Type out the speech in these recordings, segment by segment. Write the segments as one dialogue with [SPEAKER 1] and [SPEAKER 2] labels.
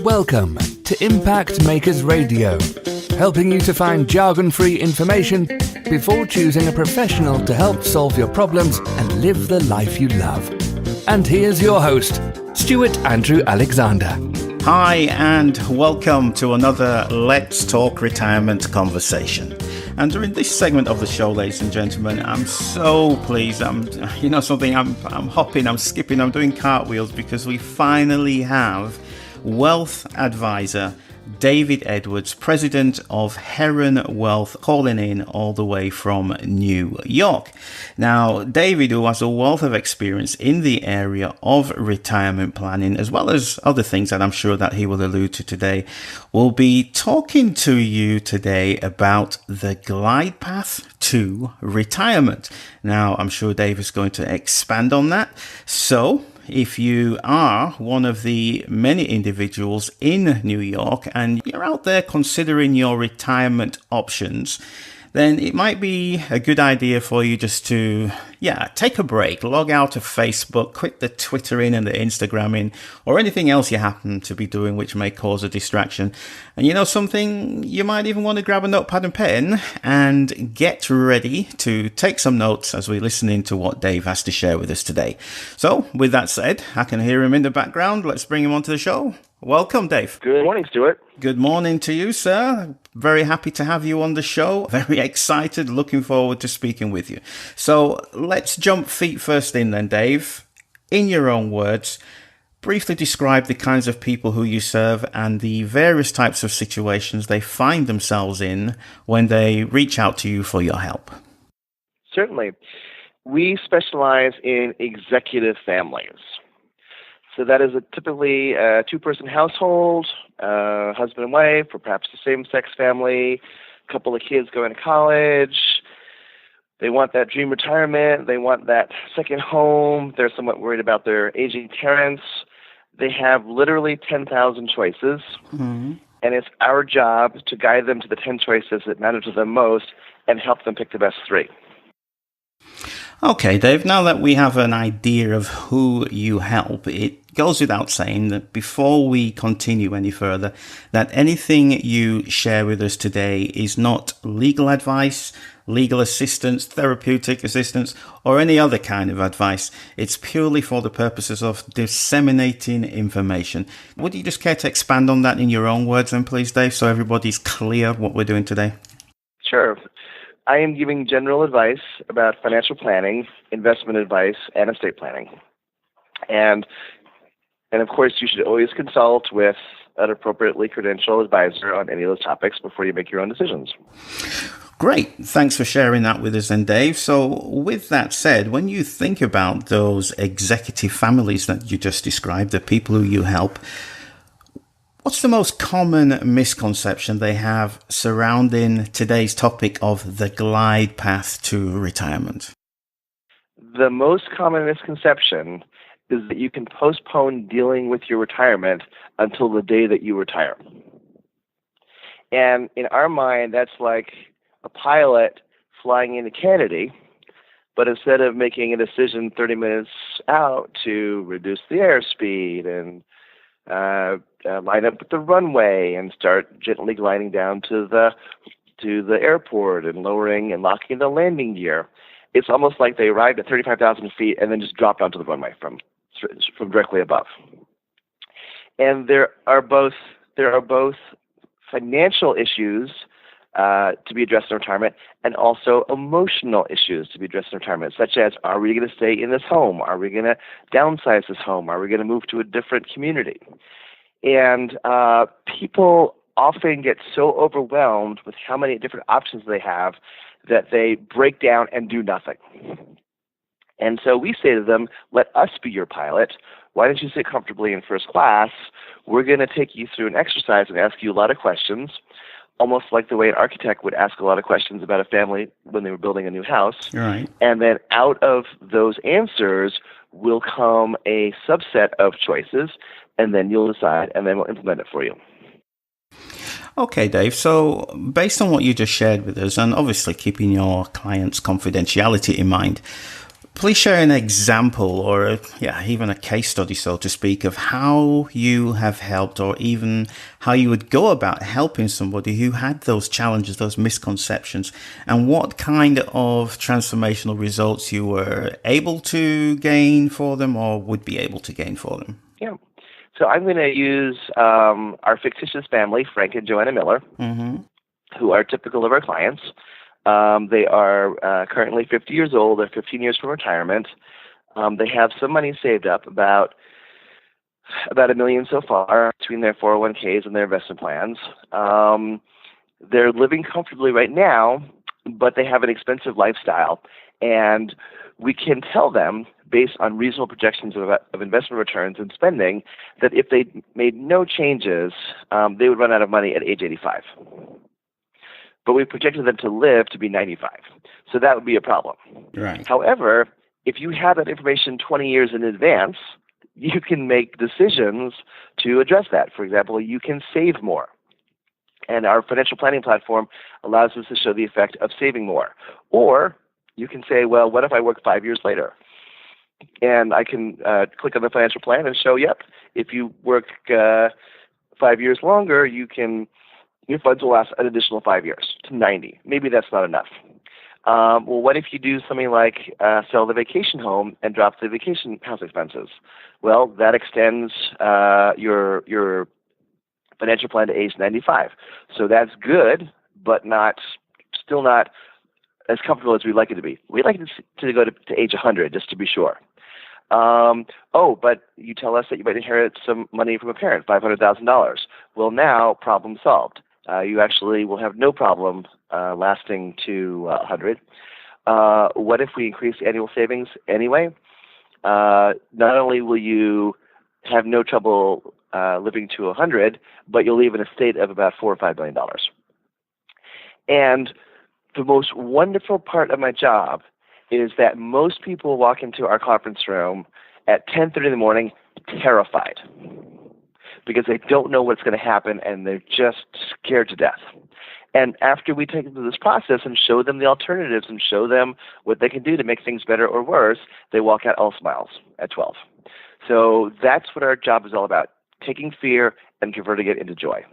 [SPEAKER 1] Welcome to Impact Makers Radio, helping you to find jargon-free information before choosing a professional to help solve your problems and live the life you love. And here's your host, Stewart Andrew Alexander.
[SPEAKER 2] Hi, and welcome to another Let's Talk Retirement conversation. And during this segment of the show, ladies and gentlemen, I'm so pleased. I'm hopping, I'm skipping, I'm doing cartwheels because we finally have wealth advisor David Edwards, president of Heron Wealth, calling in all the way from New York. Now, David, who has a wealth of experience in the area of retirement planning, as well as other things that I'm sure that he will allude to today, will be talking to you today about the glide path to retirement. Now, I'm sure Dave is going to expand on that. So, if you are one of the many individuals in New York and you're out there considering your retirement options, then it might be a good idea for you just to, take a break, log out of Facebook, quit the Twittering and the Instagramming, or anything else you happen to be doing which may cause a distraction. And you know something, you might even want to grab a notepad and pen and get ready to take some notes as we listen into what Dave has to share with us today. So, with that said, I can hear him in the background. Let's bring him onto the show. Welcome, Dave.
[SPEAKER 3] Good morning, Stuart.
[SPEAKER 2] Good morning to you, sir. Very happy to have you on the show. Very excited, looking forward to speaking with you. So let's jump feet first in then, Dave. In your own words, briefly describe the kinds of people who you serve and the various types of situations they find themselves in when they reach out to you for your help.
[SPEAKER 3] Certainly. We specialize in executive families. So that is typically a two-person household, husband and wife, or perhaps the same-sex family, a couple of kids going to college. They want that dream retirement. They want that second home. They're somewhat worried about their aging parents. They have literally 10,000 choices, and it's our job to guide them to the 10 choices that matter to them most and help them pick the best 3.
[SPEAKER 2] Okay, Dave, now that we have an idea of who you help, it goes without saying that before we continue any further, that anything you share with us today is not legal advice, legal assistance, therapeutic assistance, or any other kind of advice. It's purely for the purposes of disseminating information. Would you just care to expand on that in your own words then, please, Dave, so everybody's clear what we're doing today?
[SPEAKER 3] Sure. I am giving general advice about financial planning, investment advice, and estate planning. And of course, you should always consult with an appropriately credentialed advisor on any of those topics before you make your own decisions.
[SPEAKER 2] Great. Thanks for sharing that with us then, Dave. So with that said, when you think about those executive families that you just described, the people who you help, what's the most common misconception they have surrounding today's topic of the glide path to retirement?
[SPEAKER 3] The most common misconception is that you can postpone dealing with your retirement until the day that you retire. And in our mind, that's like a pilot flying into Kennedy, but instead of making a decision 30 minutes out to reduce the airspeed and line up at the runway and start gently gliding down to the airport and lowering and locking the landing gear. It's almost like they arrived at 35,000 feet and then just dropped onto the runway from directly above. And there are both financial issues to be addressed in retirement and also emotional issues to be addressed in retirement, such as, are we going to stay in this home? Are we going to downsize this home? Are we going to move to a different community? And people often get so overwhelmed with how many different options they have that they break down and do nothing. And so we say to them, let us be your pilot. Why don't you sit comfortably in first class? We're going to take you through an exercise and ask you a lot of questions, almost like the way an architect would ask a lot of questions about a family when they were building a new house.
[SPEAKER 2] Right.
[SPEAKER 3] And then out of those answers will come a subset of choices, and then you'll decide, and then we'll implement it for you.
[SPEAKER 2] Okay, Dave. So based on what you just shared with us, and obviously keeping your clients' confidentiality in mind, Please share an example or even a case study, so to speak, of how you have helped or even how you would go about helping somebody who had those challenges, those misconceptions, and what kind of transformational results you were able to gain for them or would be able to gain for them.
[SPEAKER 3] Yeah. So I'm going to use our fictitious family, Frank and Joanna Miller, who are typical of our clients. They are currently 50 years old. They're 15 years from retirement. They have some money saved up, about $1 million so far between their 401ks and their investment plans. They're living comfortably right now, but they have an expensive lifestyle. And we can tell them, based on reasonable projections of investment returns and spending, that if they made no changes, they would run out of money at age 85. But we projected them to live to be 95. So that would be a problem.
[SPEAKER 2] Right.
[SPEAKER 3] However, if you have that information 20 years in advance, you can make decisions to address that. For example, you can save more. And our financial planning platform allows us to show the effect of saving more. Or you can say, well, what if I work 5 years later? And I can click on the financial plan and show, yep, if you work 5 years longer, your funds will last an additional 5 years to 90. Maybe that's not enough. Well, what if you do something like sell the vacation home and drop the vacation house expenses? Well, that extends your financial plan to age 95. So that's good, but still not as comfortable as we'd like it to be. We'd like it to go to age 100, just to be sure. But you tell us that you might inherit some money from a parent, $500,000. Well, now problem solved. You actually will have no problem lasting to 100. What if we increase annual savings anyway? Not only will you have no trouble living to 100, but you'll leave in a state of about $4 or $5 billion. And the most wonderful part of my job is that most people walk into our conference room at 10:30 in the morning terrified because they don't know what's going to happen and they're just scared to death. And after we take them through this process and show them the alternatives and show them what they can do to make things better or worse, they walk out all smiles at 12. So that's what our job is all about, taking fear and converting it into joy.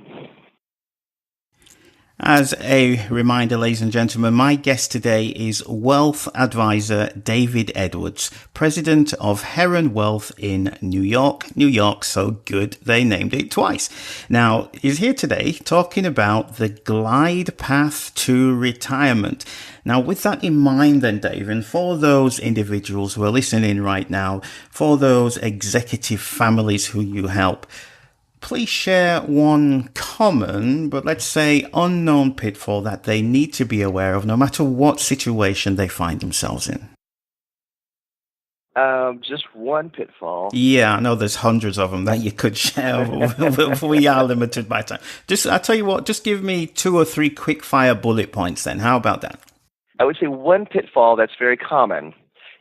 [SPEAKER 2] As a reminder, ladies and gentlemen, my guest today is wealth advisor David Edwards, president of Heron Wealth in New York. New York, so good they named it twice. Now, he's here today talking about the glide path to retirement. Now, with that in mind then, Dave, and for those individuals who are listening right now, for those executive families who you help, please share one common, but let's say unknown pitfall that they need to be aware of no matter what situation they find themselves in.
[SPEAKER 3] Just one pitfall.
[SPEAKER 2] Yeah, I know there's hundreds of them that you could share. We are limited by time. I'll tell you what, just give me 2 or 3 quick fire bullet points then. How about that?
[SPEAKER 3] I would say one pitfall that's very common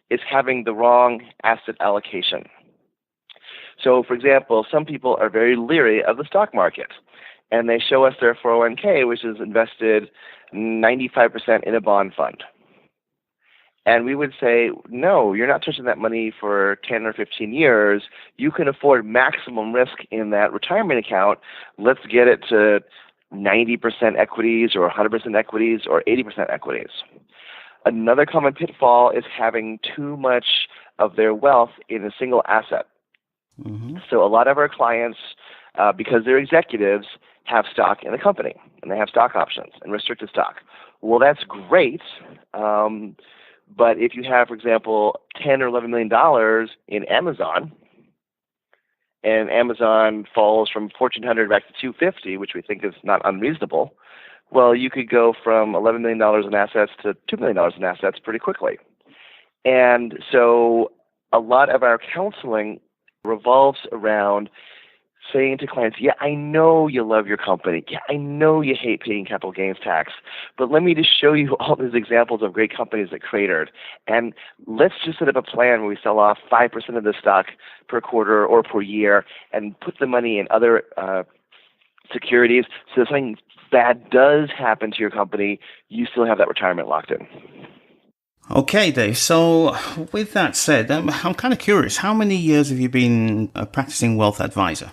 [SPEAKER 3] is having the wrong asset allocation. So, for example, some people are very leery of the stock market, and they show us their 401k, which is invested 95% in a bond fund. And we would say, no, you're not touching that money for 10 or 15 years. You can afford maximum risk in that retirement account. Let's get it to 90% equities or 100% equities or 80% equities. Another common pitfall is having too much of their wealth in a single asset. Mm-hmm. So a lot of our clients, because they're executives, have stock in the company, and they have stock options and restricted stock. Well, that's great, but if you have, for example, $10 or $11 million in Amazon, and Amazon falls from 1,400 back to 250, which we think is not unreasonable, well, you could go from $11 million in assets to $2 million in assets pretty quickly. And so a lot of our counseling revolves around saying to clients, yeah, I know you love your company. Yeah, I know you hate paying capital gains tax, but let me just show you all these examples of great companies that cratered. And let's just set up a plan where we sell off 5% of the stock per quarter or per year and put the money in other securities so if something bad does happen to your company, you still have that retirement locked in.
[SPEAKER 2] Okay, Dave. So, with that said, I'm kind of curious. How many years have you been a practicing wealth advisor?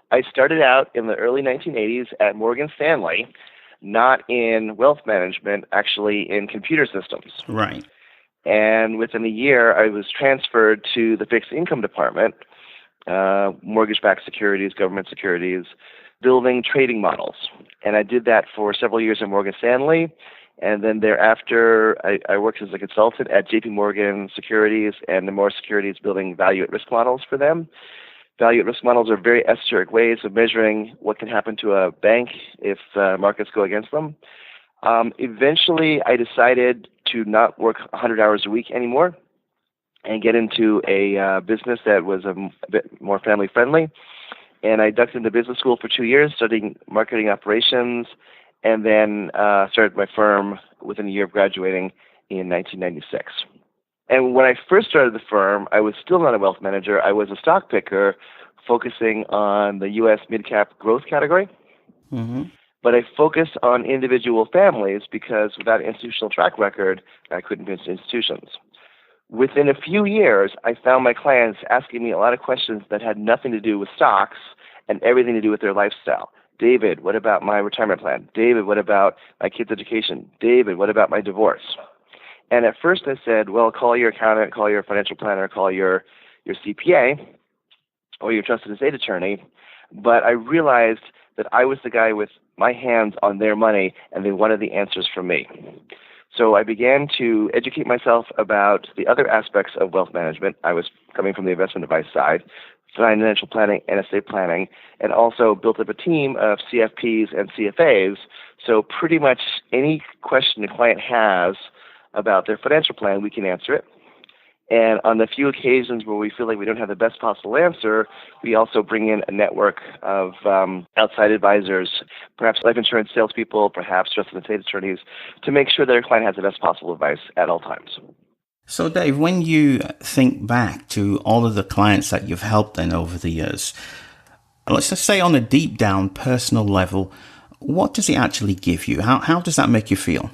[SPEAKER 3] I started out in the early 1980s at Morgan Stanley, not in wealth management, actually in computer systems.
[SPEAKER 2] Right.
[SPEAKER 3] And within a year, I was transferred to the fixed income department, mortgage-backed securities, government securities, building trading models. And I did that for several years at Morgan Stanley. And then thereafter, I worked as a consultant at JP Morgan Securities and Nomura Securities, building value at risk models for them. Value at risk models are very esoteric ways of measuring what can happen to a bank if markets go against them. Eventually, I decided to not work 100 hours a week anymore and get into a business that was a bit more family friendly. And I ducked into business school for 2 years, studying marketing operations, and then started my firm within a year of graduating in 1996. And when I first started the firm, I was still not a wealth manager. I was a stock picker focusing on the U.S. mid-cap growth category.
[SPEAKER 2] Mm-hmm.
[SPEAKER 3] But I focused on individual families because without an institutional track record, I couldn't be into institutions. Within a few years, I found my clients asking me a lot of questions that had nothing to do with stocks and everything to do with their lifestyle. David, what about my retirement plan? David, what about my kids' education? David, what about my divorce? And at first I said, well, call your accountant, call your financial planner, call your CPA or your trusted estate attorney. But I realized that I was the guy with my hands on their money, and they wanted the answers from me. So I began to educate myself about the other aspects of wealth management. I was coming from the investment advice side, financial planning and estate planning, and also built up a team of CFPs and CFAs. So pretty much any question a client has about their financial plan, we can answer it. And on the few occasions where we feel like we don't have the best possible answer, we also bring in a network of outside advisors, perhaps life insurance salespeople, perhaps trusted estate attorneys, to make sure that our client has the best possible advice at all times.
[SPEAKER 2] So, Dave, when you think back to all of the clients that you've helped then over the years, let's just say on a deep down personal level, what does it actually give you? How does that make you feel?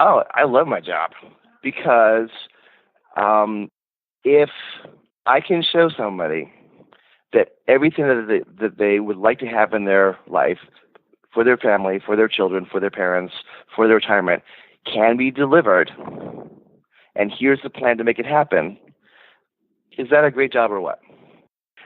[SPEAKER 3] Oh, I love my job because if I can show somebody that everything that they would like to have in their life, for their family, for their children, for their parents, for their retirement, can be delivered, and here's the plan to make it happen, is that a great job or what?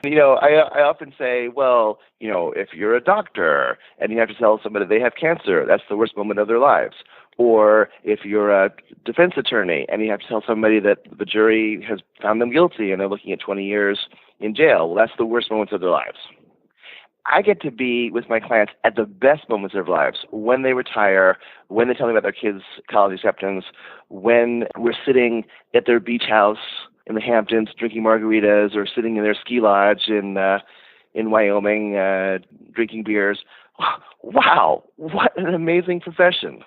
[SPEAKER 3] You know, I often say, well, you know, if you're a doctor and you have to tell somebody they have cancer, that's the worst moment of their lives. Or if you're a defense attorney and you have to tell somebody that the jury has found them guilty and they're looking at 20 years in jail, well, that's the worst moments of their lives. I get to be with my clients at the best moments of their lives, when they retire, when they tell me about their kids' college acceptance, when we're sitting at their beach house in the Hamptons drinking margaritas, or sitting in their ski lodge in Wyoming drinking beers. Wow, what an amazing profession.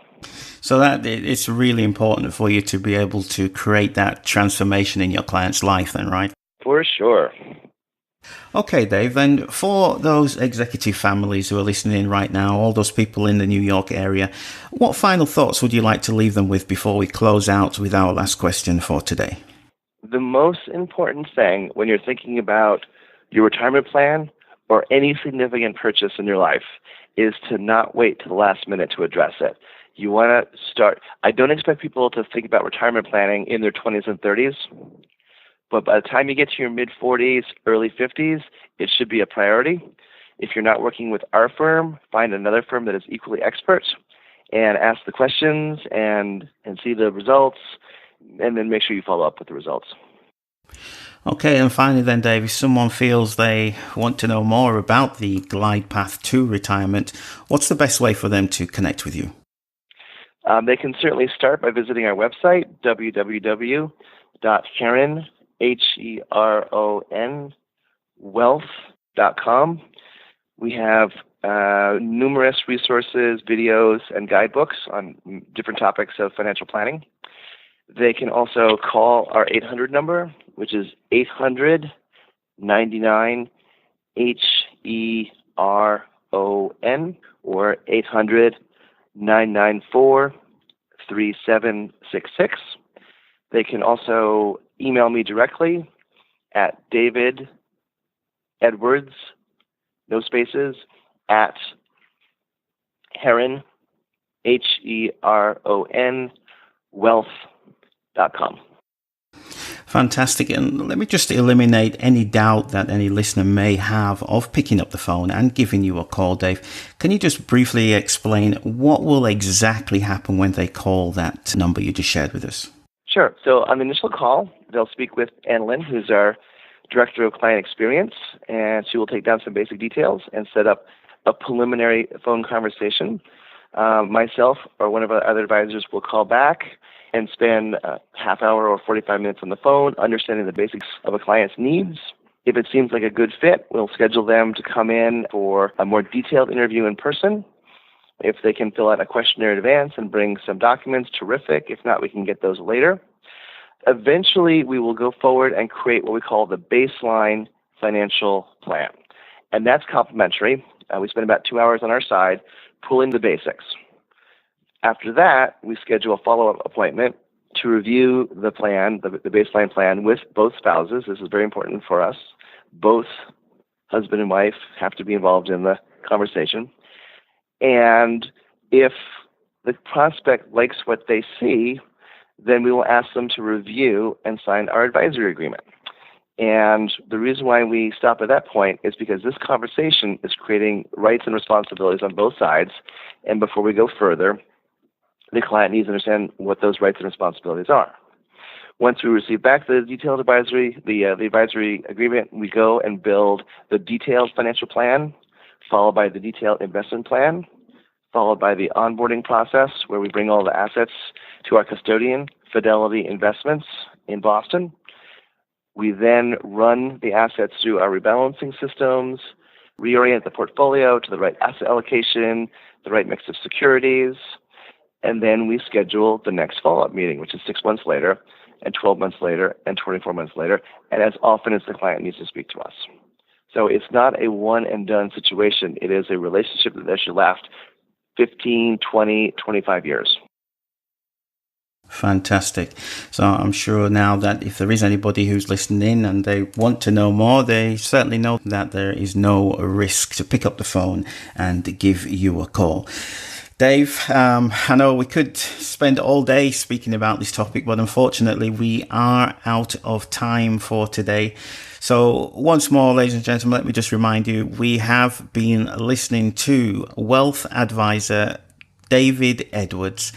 [SPEAKER 2] So that it's really important for you to be able to create that transformation in your client's life then, right?
[SPEAKER 3] For sure.
[SPEAKER 2] Okay, Dave, then for those executive families who are listening in right now, all those people in the New York area, what final thoughts would you like to leave them with before we close out with our last question for today?
[SPEAKER 3] The most important thing when you're thinking about your retirement plan or any significant purchase in your life is to not wait till the last minute to address it. You want to start. I don't expect people to think about retirement planning in their 20s and 30s, but by the time you get to your mid-40s, early 50s, it should be a priority. If you're not working with our firm, find another firm that is equally expert and ask the questions and see the results, and then make sure you follow up with the results.
[SPEAKER 2] Okay, and finally then, Dave, if someone feels they want to know more about the glide path to retirement, what's the best way for them to connect with you?
[SPEAKER 3] They can certainly start by visiting our website, www.heron, Heron, wealth.com. We have numerous resources, videos, and guidebooks on different topics of financial planning. They can also call our 800 number, which is 800-99-HERON, or 800-994-3676. 3766. They can also email me directly at David Edwards, no spaces, at Heron, Heron, wealth.com.
[SPEAKER 2] Fantastic. And let me just eliminate any doubt that any listener may have of picking up the phone and giving you a call, Dave. Can you just briefly explain what will exactly happen when they call that number you just shared with us?
[SPEAKER 3] Sure. So on the initial call, they'll speak with Annalyn, who's our Director of Client Experience, and she will take down some basic details and set up a preliminary phone conversation. Myself or one of our other advisors will call back and spend a half hour or 45 minutes on the phone, understanding the basics of a client's needs. If it seems like a good fit, we'll schedule them to come in for a more detailed interview in person. If they can fill out a questionnaire in advance and bring some documents, terrific. If not, we can get those later. Eventually, we will go forward and create what we call the baseline financial plan. And that's complimentary. We spend about 2 hours on our side pulling the basics. After that, we schedule a follow-up appointment to review the plan, the baseline plan, with both spouses. This is very important for us. Both husband and wife have to be involved in the conversation. And if the prospect likes what they see, then we will ask them to review and sign our advisory agreement. And the reason why we stop at that point is because this conversation is creating rights and responsibilities on both sides. And before we go further, the client needs to understand what those rights and responsibilities are. Once we receive back the detailed advisory, the advisory agreement, we go and build the detailed financial plan, followed by the detailed investment plan, followed by the onboarding process where we bring all the assets to our custodian, Fidelity Investments in Boston. We then run the assets through our rebalancing systems, reorient the portfolio to the right asset allocation, the right mix of securities, and then we schedule the next follow-up meeting, which is 6 months later, and 12 months later, and 24 months later, and as often as the client needs to speak to us. So it's not a one-and-done situation. It is a relationship that should last 15, 20, 25 years.
[SPEAKER 2] Fantastic. So I'm sure now that if there is anybody who's listening and they want to know more, they certainly know that there is no risk to pick up the phone and give you a call. Dave, I know we could spend all day speaking about this topic, but unfortunately we are out of time for today. So once more, ladies and gentlemen, let me just remind you, we have been listening to wealth advisor David Edwards.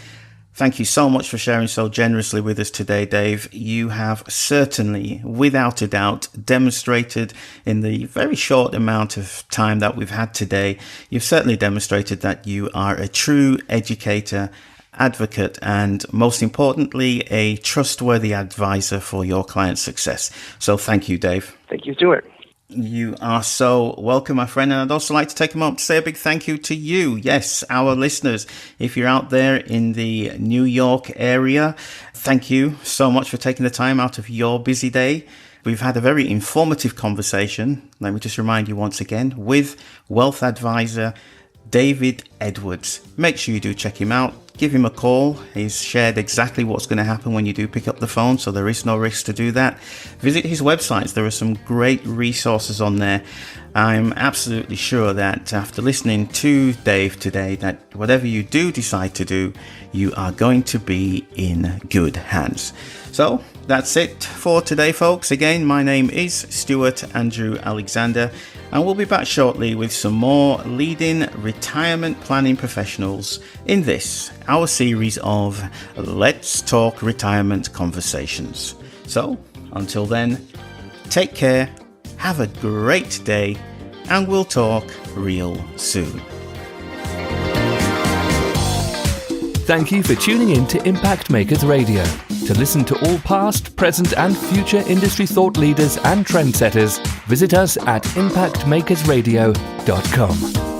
[SPEAKER 2] Thank you so much for sharing so generously with us today, Dave. You have certainly, without a doubt, demonstrated in the very short amount of time that we've had today, you've certainly demonstrated that you are a true educator, advocate, and most importantly, a trustworthy advisor for your client's success. So thank you, Dave.
[SPEAKER 3] Thank you, Stewart.
[SPEAKER 2] You are so welcome, my friend. And I'd also like to take a moment to say a big thank you to you. Yes, our listeners. If you're out there in the New York area, thank you so much for taking the time out of your busy day. We've had a very informative conversation. Let me just remind you once again with wealth advisor David Edwards. Make sure you do check him out. Give him a call. He's shared exactly what's going to happen when you do pick up the phone, so there is no risk to do that. Visit his websites. There are some great resources on there. I'm absolutely sure that after listening to Dave today, that whatever you do decide to do, you are going to be in good hands. So that's it for today, folks. Again, my name is Stewart Andrew Alexander, and we'll be back shortly with some more leading retirement planning professionals in this, our series of Let's Talk Retirement Conversations. So until then, take care, have a great day, and we'll talk real soon.
[SPEAKER 1] Thank you for tuning in to Impact Makers Radio. To listen to all past, present and future industry thought leaders and trendsetters, visit us at impactmakersradio.com.